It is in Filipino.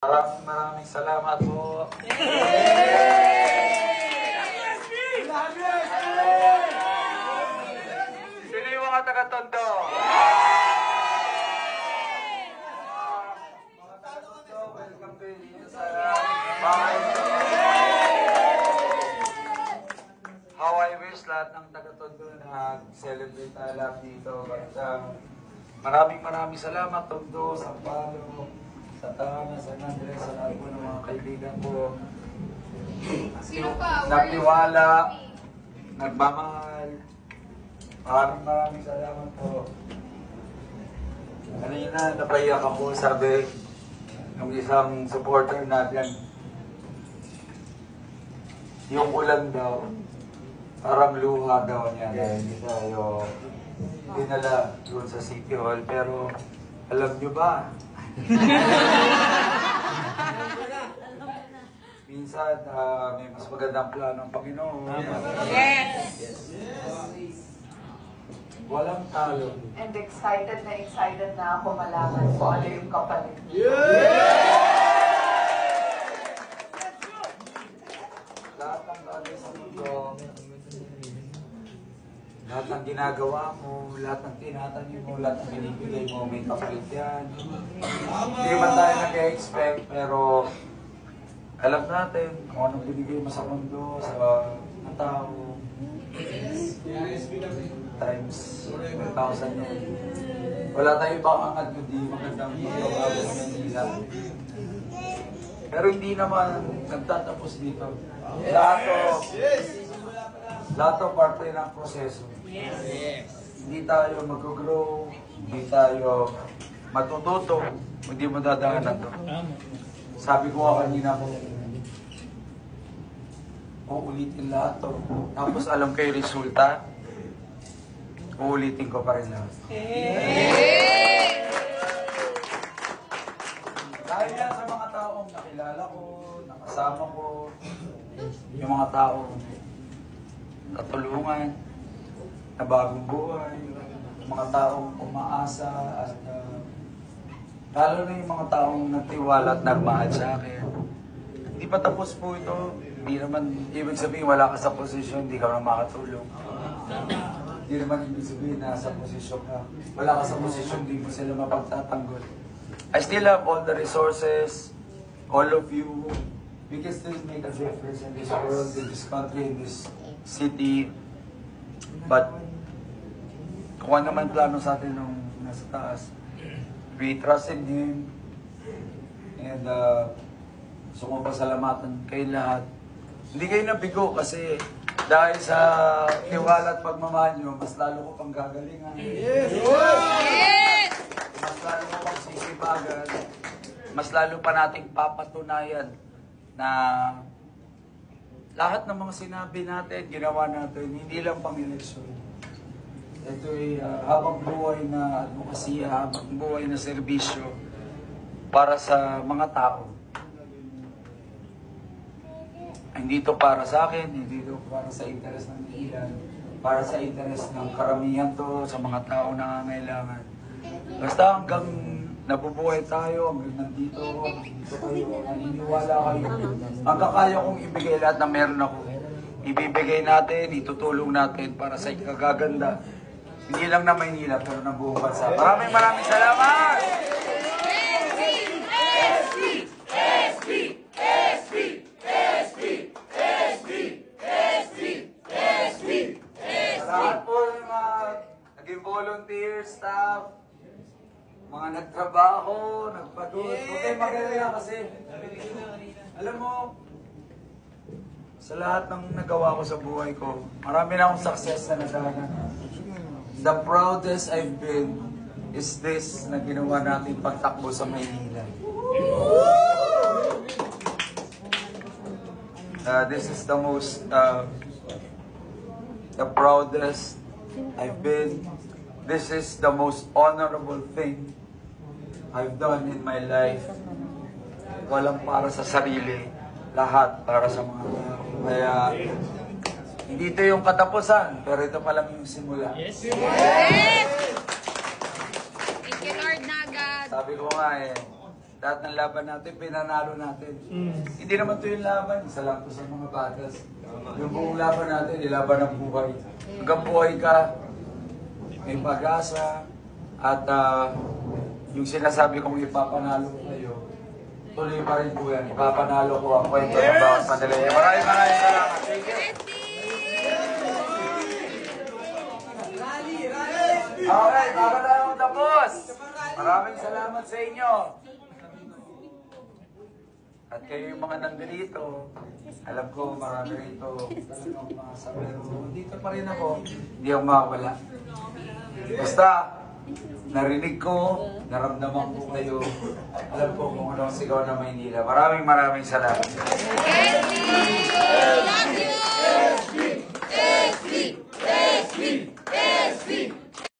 Maraming salamat po. Sino yung mga taga-Tondo? Mga taga-Tondo, welcome to you sa bahay. How I wish lahat ng taga-Tondo nag-celebrate tayo lahat dito. Maraming salamat, Tondo, Sampalo, Santana, San Andres, sa lahat po ng mga kaibigan ko. Nagtiwala, nagmamahal. Maraming salamat po. Kanina, napaiyak ako, sabi ng isang supporter natin, yung ulan daw, parang luha daw niya dahil hindi tayo dinala doon sa City Hall. Pero alam nyo ba? Minsan, may mas magandang plano ng Panginoon. Yes! Walang talo. And excited na ako malaman kung ano yung kapalit. Lahat ng bagay sa mundo, lahat ng ginagawa mo, lahat ng tinatanim mo, lahat ng binibigay mo, may kapalit yan. Hindi man tayo nag-expect, pero alam natin kung anong binigay mo sa mundo, sa mga tao. Times 1,000 yun. Wala tayo ibang angat kundi magandang pagbabago sa Manila. Pero hindi naman nagtatapos dito. Lahat to parte ng proseso. Hindi tayo mag-grow, hindi tayo matututo, hindi mo dadaanan to. Sabi ko nga kanina ko, uulitin lahat to. Tapos alam kayo resulta, uulitin ko pa rin lahat. Dahil yan sa mga taong nakilala ko, nakasama ko, yung mga taong natulungan, na bagong buhay, mga taong umaasa, at lalo na yung mga taong nagtiwala at nagmahal sa akin. Hindi pa tapos po ito. Hindi naman ibig sabihin wala ka sa posisyon, hindi ka na makatulong. Hindi naman ibig sabihin na sa posisyon ka. Wala ka sa posisyon, hindi mo sila mapagtatanggol. I still have all the resources, all of you. We can still make a difference in this world, in this country, in this city. But kung ano man plano sa atin nung nasa taas, we trust in Him. And gusto ko pasalamatan kayo lahat. Hindi kayo nabigo kasi dahil sa tiwala at pagmamahal nyo, mas lalo ko pang gagalingan. Yes! Mas lalo ko pang sisibagan. Mas lalo pa nating papatunayan na lahat ng mga sinabi natin, ginawa natin, hindi lang pang-eleksyon. Ito'y habang buhay na advokasya, habang buhay na serbisyo para sa mga tao. Hindi ito para sa akin, hindi ito para sa interes ng ilan, para sa interes ng karamihan to, sa mga tao na nangangailangan. Basta hanggang nabubuhay tayo, hanggang nandito kayo, naniniwala kayo. Hanggang kaya kong ibigay lahat na meron ako. Ibibigay natin, itutulong natin para sa ikagaganda. Hindi lang na Maynila, pero ng buong bansa. Maraming salamat! Lahat po ng mga naging volunteer, staff, mga nagtrabaho, nagpagod. Okay, maganda kasi. Alam mo, sa lahat ng nagawa ko sa buhay ko, marami na akong success na nadagan. The proudest I've been is this na ginawa natin pagtakbo sa Maynila. This is the most, the proudest I've been. This is the most honorable thing I've done in my life. Walang para sa sarili, lahat para sa mga tao. Kaya, hindi ito yung katapusan, pero ito pa lang yung simula. Yes! Thank you, Lord Naga. Sabi ko nga Lahat ng laban natin, pinanalo natin. Hindi naman to yung laban, isa lang to sa mga batas. Yung buong laban natin, ilaban ng buhay. Hanggang buhay ka, may pag-asa, at yung sinasabi kong ipapanalo ko kayo, tuloy pa rin po yan. Ipapanalo ko ang kwento ng bawat Manila. Maraming salamat. Thank you. Okay, bago tayo tapos. Maraming salamat sa inyo. At kayo yung mga nandito, alam ko marami rito talagang mga sabero. Dito pa rin ako, hindi ako makawala. Basta, narinig ko, naramdaman ko kayo. Alam ko kung ano ang sigaw ng Maynila. Maraming salamat. SB! SB! SB! SB! SB!